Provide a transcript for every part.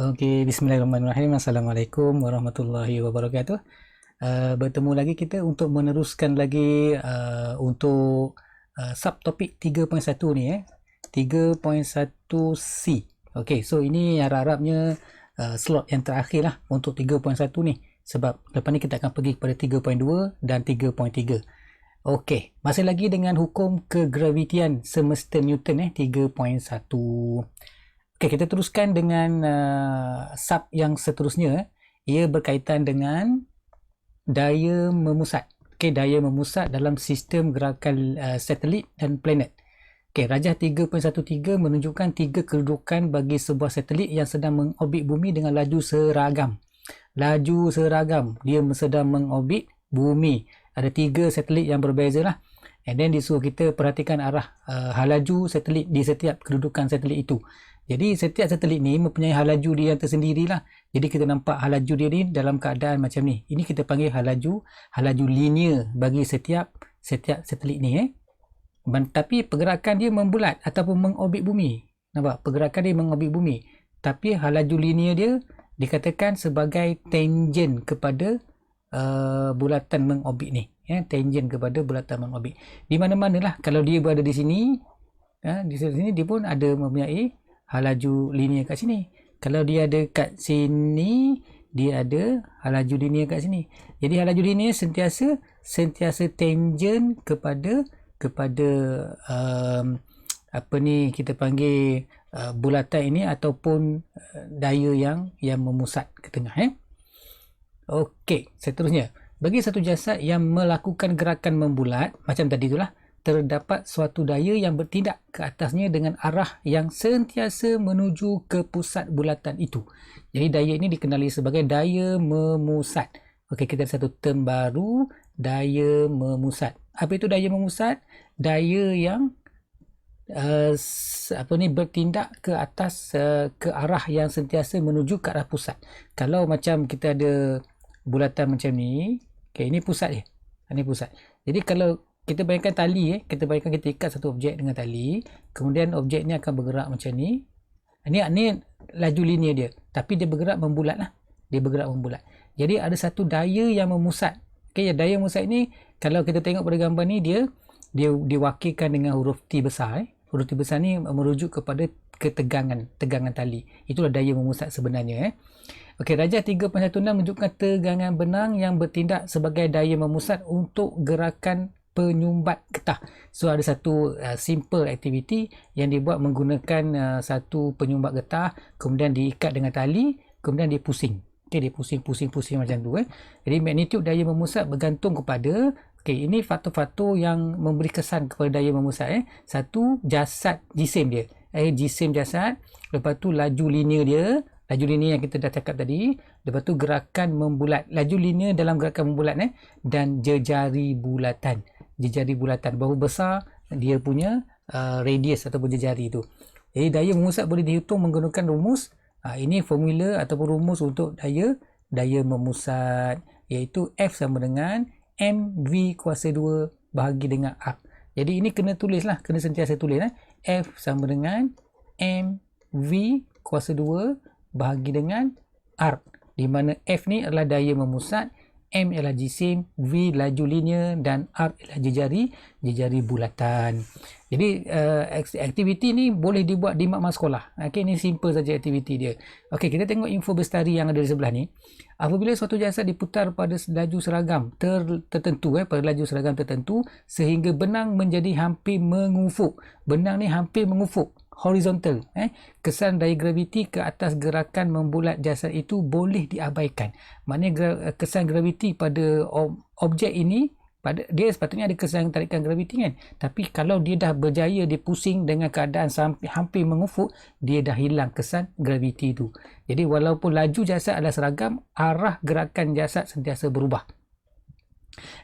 Okey, bismillahirrahmanirrahim. Assalamualaikum warahmatullahi wabarakatuh. Bertemu lagi kita untuk meneruskan lagi subtopik 3.1 ni 3.1C. Okey, so ini harap-harapnya slot yang terakhir lah untuk 3.1 ni. Sebab lepas ni kita akan pergi kepada 3.2 dan 3.3. Okey, masih lagi dengan hukum kegravitian semesta Newton 3.1. Okey, kita teruskan dengan sub yang seterusnya. Ia berkaitan dengan daya memusat. Okey, daya memusat dalam sistem gerakan satelit dan planet. Okey, rajah 3.13 menunjukkan 3 kedudukan bagi sebuah satelit yang sedang mengorbit bumi dengan laju seragam. Laju seragam. Dia sedang mengorbit bumi. Ada 3 satelit yang berbeza lah. And then disuruh kita perhatikan arah halaju satelit di setiap kedudukan satelit itu. Jadi setiap satelit ni mempunyai halaju dia yang tersendirilah. Jadi kita nampak halaju dia ni dalam keadaan macam ni. Ini kita panggil halaju linear bagi setiap satelit ni Tapi pergerakan dia membulat ataupun mengorbit bumi. Nampak? Pergerakan dia mengorbit bumi. Tapi halaju linear dia dikatakan sebagai tangent kepada bulatan mengorbit ni. Tangent kepada bulatan mengorbit. Di mana-manalah kalau dia berada di sini, di sini dia pun ada mempunyai halaju linear kat sini. Kalau dia ada kat sini, dia ada halaju linear kat sini. Jadi halaju linear sentiasa tangent kepada apa ni kita panggil bulatan ini ataupun daya yang memusat ke tengah. Okey, seterusnya. Bagi satu jasad yang melakukan gerakan membulat macam tadi itulah, terdapat suatu daya yang bertindak ke atasnya dengan arah yang sentiasa menuju ke pusat bulatan itu. Jadi daya ini dikenali sebagai daya memusat. Okey, kita ada satu term baru, daya memusat. Apa itu daya memusat? Daya yang bertindak ke atas ke arah yang sentiasa menuju ke arah pusat. Kalau macam kita ada bulatan macam ni, okey, ini pusat dia. Ini pusat. Jadi kalau kita bayangkan tali, kita bayangkan kita ikat satu objek dengan tali, kemudian objek ni akan bergerak macam ni. Ni laju linear dia, tapi dia bergerak membulat lah. Dia bergerak membulat. Jadi ada satu daya yang memusat. Okey, daya memusat ni kalau kita tengok pada gambar ni dia diwakilkan dengan huruf T besar. Huruf T besar ni merujuk kepada tegangan tali. Itulah daya memusat sebenarnya. Okey, rajah 3.16 menunjukkan tegangan benang yang bertindak sebagai daya memusat untuk gerakan penyumbat getah. So ada satu simple activity yang dibuat menggunakan satu penyumbat getah, kemudian diikat dengan tali, kemudian dia pusing. Okey, dia pusing macam tu. Jadi magnitude daya memusat bergantung kepada ini faktor-faktor yang memberi kesan kepada daya memusat. Satu, jasad jisim dia. Jisim jasad, lepas tu laju linear dia, laju linear yang kita dah cakap tadi, lepas tu gerakan membulat, laju linear dalam gerakan membulat dan jejari bulatan. Jejari bulatan, berapa besar dia punya radius ataupun jejari tu. Jadi daya memusat boleh dihitung menggunakan rumus. Ini formula ataupun rumus untuk daya memusat, iaitu F sama dengan mv kuasa 2 bahagi dengan R. Jadi ini kena tulis lah, kena sentiasa tulis. F sama dengan mv kuasa 2 bahagi dengan R, di mana F ni adalah daya memusat, M ialah jisim, V laju linear dan R ialah jejari bulatan. Jadi aktiviti ni boleh dibuat di makmal sekolah. Okey, ni simple saja aktiviti dia. Okey, kita tengok info bestari yang ada di sebelah ni. Apabila suatu jasad diputar pada laju seragam tertentu, pada laju seragam tertentu sehingga benang menjadi hampir mengufuk. Benang ni hampir mengufuk, horizontal. Kesan daya graviti ke atas gerakan membulat jasad itu boleh diabaikan. Maknanya kesan graviti pada objek ini, dia sepatutnya ada kesan tarikan graviti kan. Tapi kalau dia dah berjaya, dia pusing dengan keadaan hampir mengufuk, dia dah hilang kesan graviti itu. Jadi walaupun laju jasad adalah seragam, arah gerakan jasad sentiasa berubah.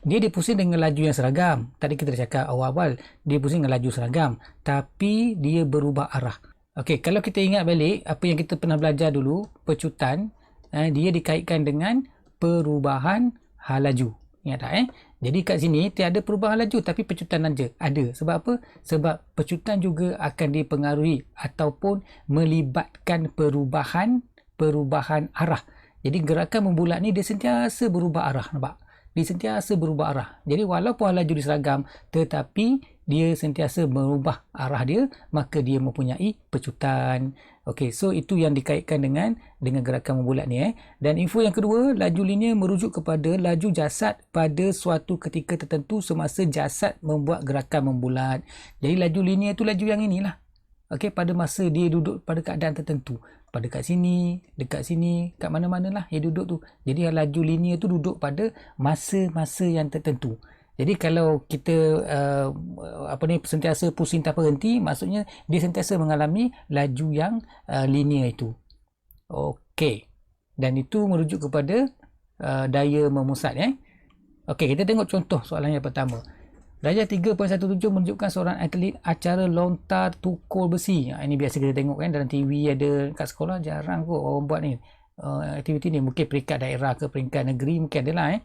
Dia pusing dengan laju yang seragam. Tadi kita dah cakap awal-awal, dia pusing dengan laju seragam, tapi dia berubah arah. Okey, kalau kita ingat balik apa yang kita pernah belajar dulu, pecutan, dia dikaitkan dengan perubahan halaju. Ingat tak? Jadi kat sini tiada perubahan laju, tapi pecutan saja ada. Sebab apa? Sebab pecutan juga akan dipengaruhi ataupun melibatkan perubahan perubahan arah. Jadi gerakan membulat ni dia sentiasa berubah arah, nampak? Dia sentiasa berubah arah. Jadi walaupun laju dia seragam, tetapi dia sentiasa berubah arah dia, maka dia mempunyai pecutan. Okey, so itu yang dikaitkan dengan gerakan membulat ni. Dan info yang kedua, laju linear merujuk kepada laju jasad pada suatu ketika tertentu semasa jasad membuat gerakan membulat. Jadi laju linear tu laju yang inilah. Okey, pada masa dia duduk pada keadaan tertentu. Pada kat sini, dekat sini, kat mana-mana lah dia duduk tu. Jadi laju linear tu duduk pada masa-masa yang tertentu. Jadi kalau kita sentiasa pusing tanpa henti, maksudnya dia sentiasa mengalami laju yang linear itu. Okey. Dan itu merujuk kepada daya memusat. Okey, kita tengok contoh soalan yang pertama. Darjah 3.17 menunjukkan seorang atlet acara lontar tukul besi. Ini biasa kita tengok kan dalam TV ada, kat sekolah jarang kot orang buat ni. Aktiviti ni mungkin peringkat daerah ke peringkat negeri mungkin adalah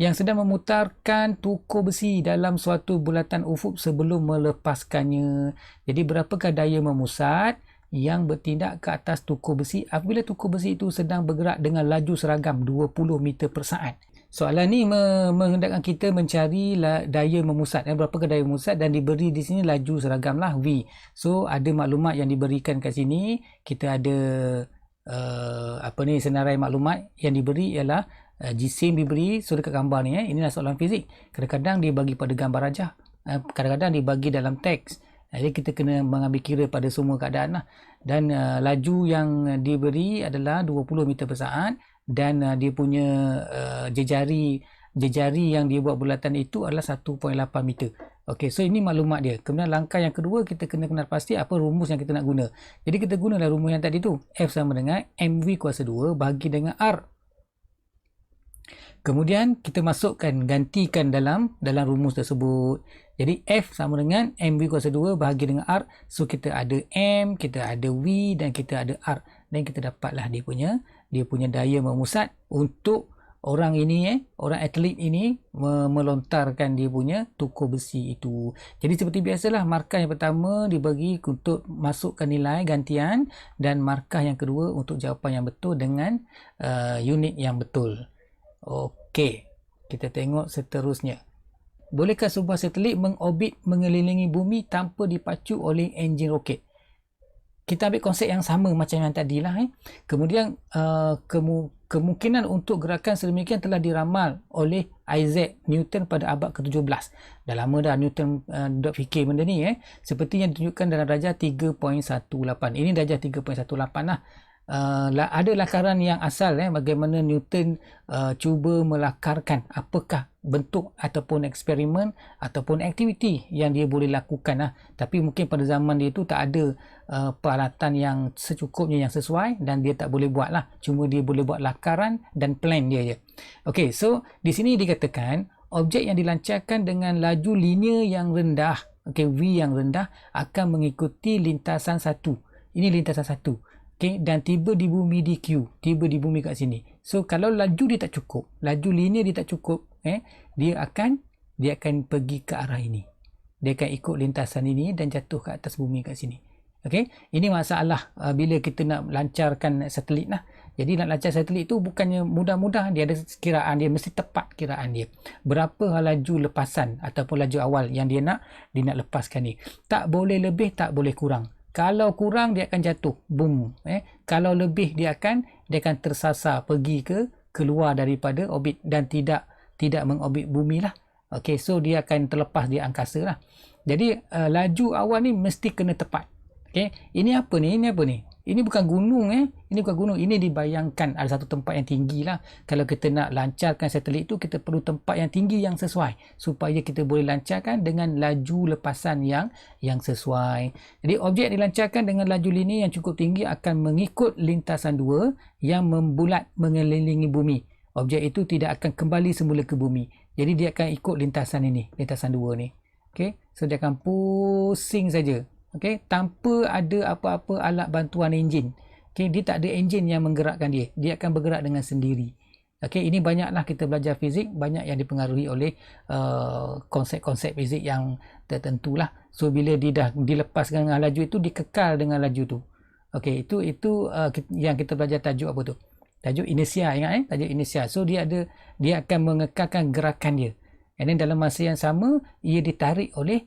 yang sedang memutarkan tukul besi dalam suatu bulatan ufuk sebelum melepaskannya. Jadi berapakah daya memusat yang bertindak ke atas tukul besi apabila tukul besi itu sedang bergerak dengan laju seragam 20 meter per saat? Soalan ni menghendakkan kita mencari daya memusat. Berapakah daya memusat dan diberi di sini laju seragam lah V. So ada maklumat yang diberikan kat sini. Kita ada senarai maklumat yang diberi ialah jisim diberi. So dekat gambar ni inilah soalan fizik. Kadang-kadang dia bagi pada gambar rajah. Kadang-kadang dia bagi dalam teks. Jadi kita kena mengambil kira pada semua keadaan lah. Dan laju yang diberi adalah 20 meter per saat. Dan dia punya jejari yang dia buat bulatan itu adalah 1.8 meter. Okey, so ini maklumat dia. Kemudian langkah yang kedua, kita kena kenal pasti apa rumus yang kita nak guna. Jadi kita gunalah rumus yang tadi tu. F sama dengan mv kuasa 2 bahagi dengan R. Kemudian kita masukkan, gantikan dalam rumus tersebut. Jadi F sama dengan mv kuasa 2 bahagi dengan R. So kita ada M, kita ada V dan kita ada R. Dan kita dapatlah dia punya daya memusat untuk orang ini orang atlet ini melontarkan dia punya tukul besi itu. Jadi seperti biasalah, markah yang pertama dibagi untuk masukkan nilai gantian dan markah yang kedua untuk jawapan yang betul dengan unit yang betul. Okey, kita tengok seterusnya. Bolehkah sebuah satelit mengorbit mengelilingi bumi tanpa dipacu oleh enjin roket? Kita ambil konsep yang sama macam yang tadi lah. Kemudian kemungkinan untuk gerakan sedemikian telah diramal oleh Isaac Newton pada abad ke-17. Dah lama dah Newton duk fikir benda ni. Seperti yang ditunjukkan dalam darjah 3.18. Ini darjah 3.18 lah. Ada lakaran yang asal bagaimana Newton cuba melakarkan apakah bentuk ataupun eksperimen ataupun aktiviti yang dia boleh lakukan lah. Tapi mungkin pada zaman dia tu tak ada peralatan yang secukupnya yang sesuai dan dia tak boleh buat lah. Cuma dia boleh buat lakaran dan plan dia je. Okay, so di sini dikatakan objek yang dilancarkan dengan laju linear yang rendah, V yang rendah akan mengikuti lintasan satu. Ini lintasan satu. Dan tiba di bumi di Q, tiba di bumi kat sini. So kalau laju dia tak cukup, laju linear dia tak cukup, dia akan pergi ke arah ini. Dia akan ikut lintasan ini dan jatuh ke atas bumi kat sini. Ini masalah bila kita nak lancarkan satelit lah. Jadi nak lancar satelit tu bukannya mudah-mudah, dia ada kiraan dia, mesti tepat kiraan dia. Berapa laju lepasan ataupun laju awal yang dia nak lepaskan ni. Tak boleh lebih, tak boleh kurang. Kalau kurang dia akan jatuh, boom. Kalau lebih dia akan tersasar pergi keluar daripada orbit dan tidak mengorbit bumi lah. So dia akan terlepas di angkasa lah. Jadi laju awal ni mesti kena tepat. Ini apa ni? Ini bukan gunung Ini bukan gunung. Ini dibayangkan ada satu tempat yang tinggi lah. Kalau kita nak lancarkan satelit tu, kita perlu tempat yang tinggi yang sesuai supaya kita boleh lancarkan dengan laju lepasan yang sesuai. Jadi objek dilancarkan dengan laju linear yang cukup tinggi akan mengikut lintasan 2 yang membulat mengelilingi bumi. Objek itu tidak akan kembali semula ke bumi. Jadi dia akan ikut lintasan ini, lintasan 2 ni. So dia akan pusing saja. Tanpa ada apa-apa alat bantuan enjin. Dia tak ada enjin yang menggerakkan dia. Dia akan bergerak dengan sendiri. Ini banyaklah kita belajar fizik, banyak yang dipengaruhi oleh konsep-konsep fizik yang tertentu lah. So bila dia dah dilepaskan dengan laju itu, dikekal dengan laju tu. Okey, itu yang kita belajar tajuk apa tu? Tajuk inersia, ingat tajuk inersia. So dia akan mengekalkan gerakan dia. And then dalam masa yang sama ia ditarik oleh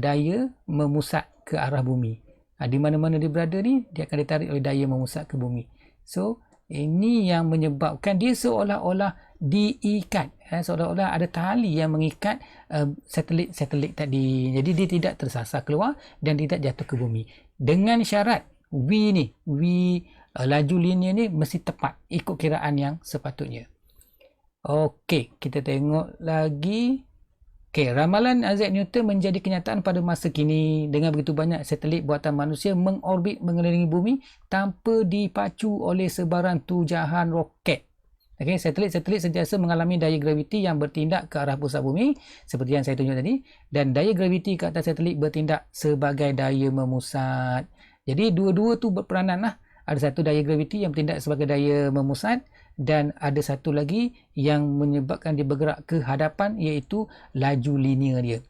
daya memusat ke arah bumi. Di mana-mana dia berada ni, dia akan ditarik oleh daya memusat ke bumi. So ini yang menyebabkan dia seolah-olah diikat, seolah-olah ada tali yang mengikat satelit tadi. Jadi dia tidak tersasar keluar dan tidak jatuh ke bumi. Dengan syarat V laju linear ni mesti tepat ikut kiraan yang sepatutnya. Okey, kita tengok lagi. Okey, ramalan Isaac Newton menjadi kenyataan pada masa kini dengan begitu banyak satelit buatan manusia mengorbit mengelilingi bumi tanpa dipacu oleh sebarang tujahan roket. Okey, satelit-satelit sentiasa mengalami daya graviti yang bertindak ke arah pusat bumi seperti yang saya tunjuk tadi, dan daya graviti ke atas satelit bertindak sebagai daya memusat. Jadi dua-dua tu berperanan lah. Ada satu daya graviti yang bertindak sebagai daya memusat dan ada satu lagi yang menyebabkan dia bergerak ke hadapan, iaitu laju linear dia.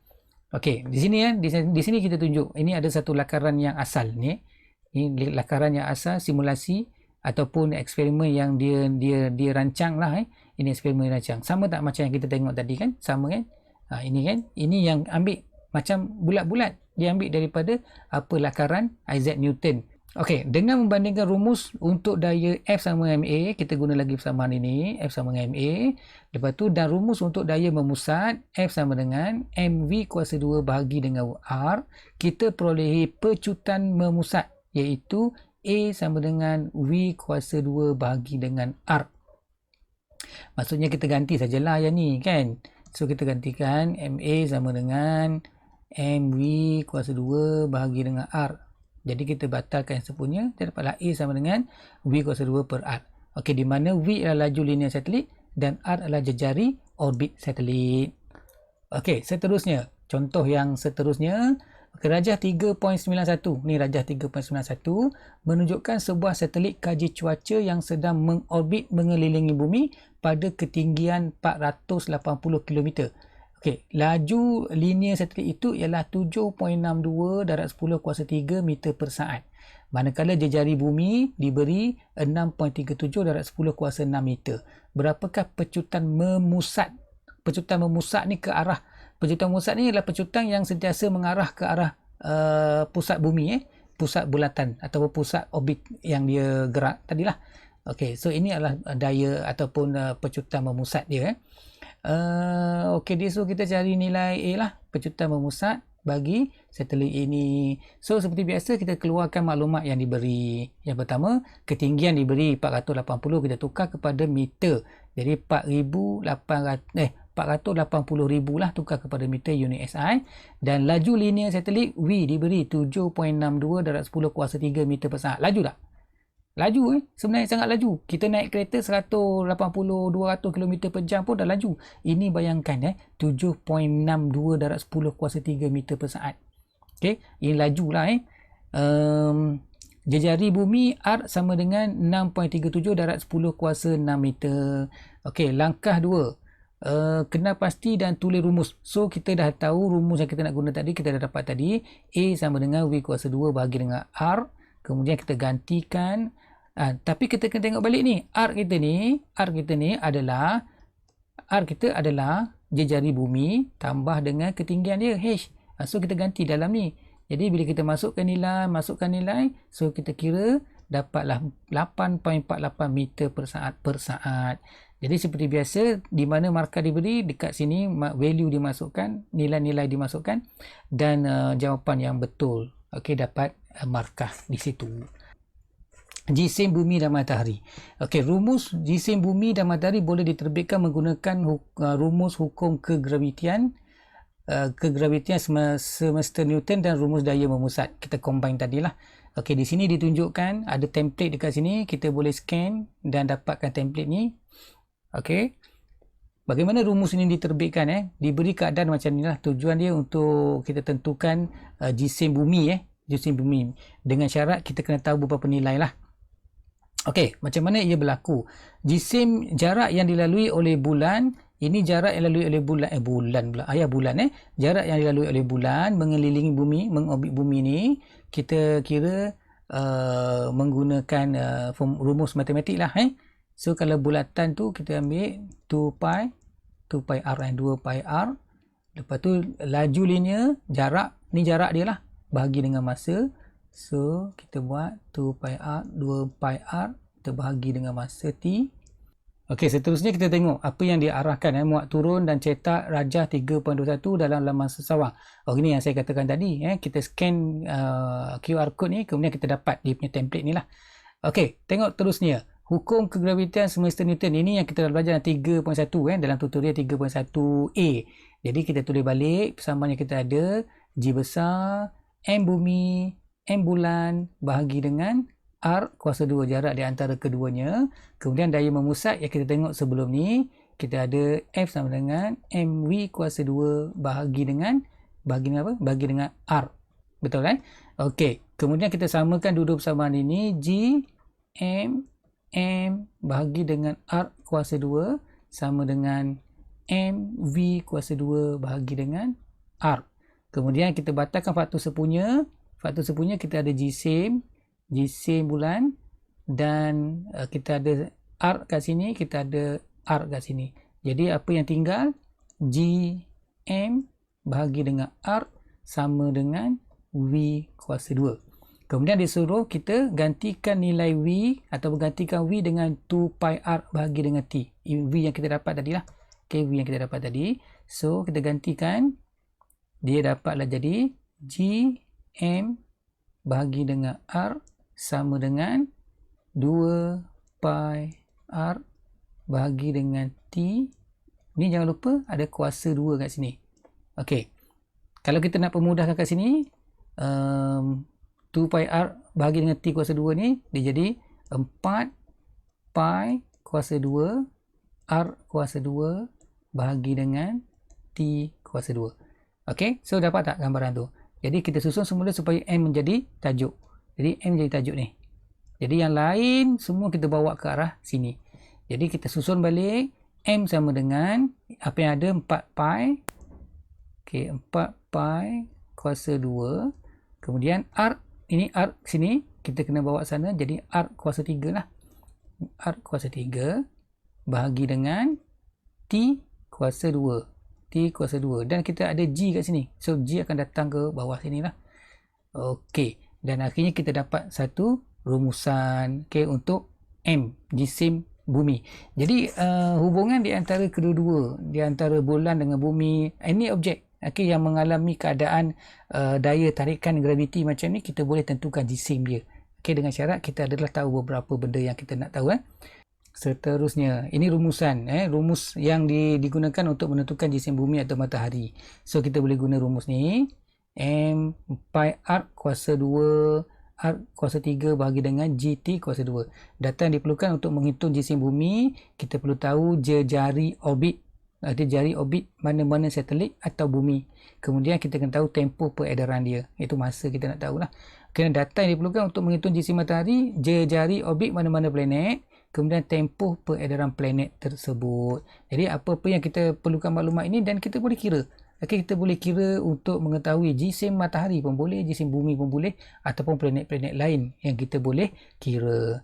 Okey, di sini di sini kita tunjuk ini ada satu lakaran yang asal ni. Ini lakaran yang asal simulasi ataupun eksperimen yang dia rancang lah. Ini eksperimen rancang. Sama tak macam yang kita tengok tadi kan? Sama kan? Ini kan? Ini yang ambil macam bulat-bulat. Dia ambil daripada lakaran Isaac Newton. Okey, dengan membandingkan rumus untuk daya F sama ma, kita guna lagi persamaan ini, F sama dengan ma. Lepas tu, dan rumus untuk daya memusat, F sama dengan mv kuasa 2 bahagi dengan r. Kita perolehi pecutan memusat, iaitu A sama dengan v kuasa 2 bahagi dengan r. Maksudnya kita ganti sajalah yang ni kan. So kita gantikan ma sama dengan mv kuasa 2 bahagi dengan r. Jadi kita batalkan yang sepunya, dia dapatlah A sama dengan V kuasa 2 per R. Okey, di mana V adalah laju linear satelit dan R adalah jejari orbit satelit. Okey, seterusnya. Contoh yang seterusnya. Okay, rajah 3.91. Ni rajah 3.91 menunjukkan sebuah satelit kaji cuaca yang sedang mengorbit mengelilingi bumi pada ketinggian 480 km. Okey, laju linear satelit itu ialah 7.62 darab 10 kuasa 3 meter per saat. Manakala jejari bumi diberi 6.37 darab 10 kuasa 6 meter. Berapakah pecutan memusat? Pecutan memusat ni ke arah, pecutan memusat ni adalah pecutan yang sentiasa mengarah ke arah pusat bumi, pusat bulatan ataupun pusat orbit yang dia gerak tadilah. Okey, so ini adalah daya ataupun pecutan memusat dia. Okey, so kita cari nilai A lah, pecutan memusat bagi satelit ini. So seperti biasa kita keluarkan maklumat yang diberi. Yang pertama, ketinggian diberi 480, kita tukar kepada meter. Jadi 480,000 lah tukar kepada meter unit SI. Dan laju linear satelit V diberi 7.62 darab 10 kuasa 3 meter per saat. Laju tak? Laju sebenarnya sangat laju. Kita naik kereta 180-200 km per jam pun dah laju. Ini bayangkan 7.62 darab 10 kuasa 3 meter per saat. Okey, ini laju lah jejari bumi R sama dengan 6.37 darab 10 kuasa 6 meter. Okey, langkah 2. Kenal pasti dan tulis rumus. So kita dah tahu rumus yang kita nak guna tadi, kita dah dapat tadi. A sama dengan V kuasa 2 bahagi dengan R. Kemudian kita gantikan. Tapi kita kena tengok balik ni. R kita ni adalah jejari bumi tambah dengan ketinggian dia H. So kita ganti dalam ni. Jadi bila kita masukkan nilai, so kita kira dapatlah 8.48 meter per saat. Jadi seperti biasa, di mana markah diberi, dekat sini value dimasukkan, nilai-nilai dimasukkan dan jawapan yang betul. Okey, dapat markah di situ. Jisim bumi dan matahari. Okey, rumus jisim bumi dan matahari boleh diterbitkan menggunakan rumus hukum kegravitian semesta Newton dan rumus daya memusat. Kita combine tadilah. Okey, di sini ditunjukkan ada template dekat sini, kita boleh scan dan dapatkan template ni. Okey. Bagaimana rumus ini diterbitkan diberi keadaan macam inilah. Tujuan dia untuk kita tentukan jisim bumi jisim bumi. Dengan syarat kita kena tahu beberapa nilai lah. Okey, macam mana ia berlaku? Jisim jarak yang dilalui oleh bulan, ini jarak yang dilalui oleh bulan. Jarak yang dilalui oleh bulan mengelilingi bumi, mengorbit bumi ni, kita kira menggunakan rumus matematik lah. So kalau bulatan tu kita ambil 2 pi r 2 pi r. Lepas tu laju linear, jarak, ni jarak dia lah, bahagi dengan masa. So kita buat 2 pi r, 2 pi r, kita bahagi dengan masa t. Okey, seterusnya kita tengok apa yang dia arahkan, muat turun dan cetak rajah 3.21 dalam laman sesawang. Ini yang saya katakan tadi, kita scan QR code ni, kemudian kita dapat dia punya template ni lah. Okey, tengok terusnya. Hukum kegravitian semesta Newton, ini yang kita dah belajar 3.1 dalam tutorial 3.1a. Jadi kita tulis balik persamaan yang kita ada, G besar, M bumi, M bulan bahagi dengan R kuasa 2, jarak di antara keduanya. Kemudian daya memusat yang kita tengok sebelum ni, kita ada F sama dengan MV kuasa 2 bahagi dengan apa? Bahagi dengan R. Betul kan? Okey. Kemudian kita samakan dua persamaan ini, G M bahagi dengan R kuasa 2 sama dengan MV kuasa 2 bahagi dengan R. Kemudian kita batalkan faktor sepunya. Faktor sepunya kita ada G same bulan, dan kita ada R kat sini, kita ada R kat sini. Jadi apa yang tinggal, GM bahagi dengan R sama dengan V kuasa 2. Kemudian disuruh kita gantikan nilai V atau gantikan V dengan 2 pi R bahagi dengan T. V yang kita dapat tadi lah. Okay, V yang kita dapat tadi. So kita gantikan, dia dapatlah jadi GM bahagi dengan R sama dengan 2 pi R bahagi dengan T. Ni jangan lupa ada kuasa 2 kat sini. Okey. Kalau kita nak permudahkan kat sini, 2 pi R bahagi dengan T kuasa 2 ni, dia jadi 4 pi kuasa 2 R kuasa 2 bahagi dengan T kuasa 2. Okey. So dapat tak gambaran tu? Jadi kita susun semula supaya M menjadi tajuk. Jadi M jadi tajuk ni. Jadi yang lain semua kita bawa ke arah sini. Jadi kita susun balik. M sama dengan apa yang ada, 4 pi. Okey, 4 pi kuasa 2. Kemudian R, ini R sini. Kita kena bawa sana. Jadi R kuasa 3 lah. R kuasa 3 bahagi dengan T kuasa 2. T kuasa 2. Dan kita ada G kat sini. So G akan datang ke bawah sini lah. Okey. Dan akhirnya kita dapat satu rumusan, untuk M, jisim bumi. Jadi hubungan di antara kedua-dua, di antara bulan dengan bumi, any objek yang mengalami keadaan daya tarikan graviti macam ni, kita boleh tentukan jisim dia. Dengan syarat kita adalah tahu beberapa benda yang kita nak tahu. Seterusnya, ini rumusan, rumus yang digunakan untuk menentukan jisim bumi atau matahari. So kita boleh guna rumus ni, M pi R kuasa 2 R kuasa 3 bahagi dengan GT kuasa 2. Data yang diperlukan untuk menghitung jisim bumi, kita perlu tahu jari orbit. Jari orbit mana-mana satelit atau bumi. Kemudian kita kena tahu tempoh peredaran dia. Itu masa kita nak tahulah. Kena data yang diperlukan untuk menghitung jisim matahari, jari orbit mana-mana planet, kemudian tempoh peredaran planet tersebut. Jadi apa-apa yang kita perlukan maklumat ini dan kita boleh kira. Kita boleh kira untuk mengetahui jisim matahari pun boleh, jisim bumi pun boleh, ataupun planet-planet lain yang kita boleh kira.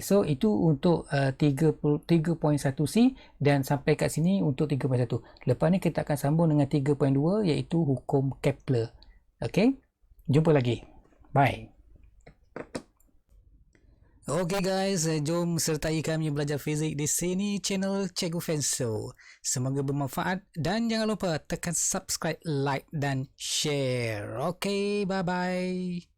So itu untuk 3.1c dan sampai kat sini untuk 3.1. Lepas ni kita akan sambung dengan 3.2 iaitu hukum Kepler. Jumpa lagi. Bye. Okey guys, jom sertai kami belajar fizik di sini, channel Cikgu Fenso. Semoga bermanfaat dan jangan lupa tekan subscribe, like dan share. Okey, bye-bye.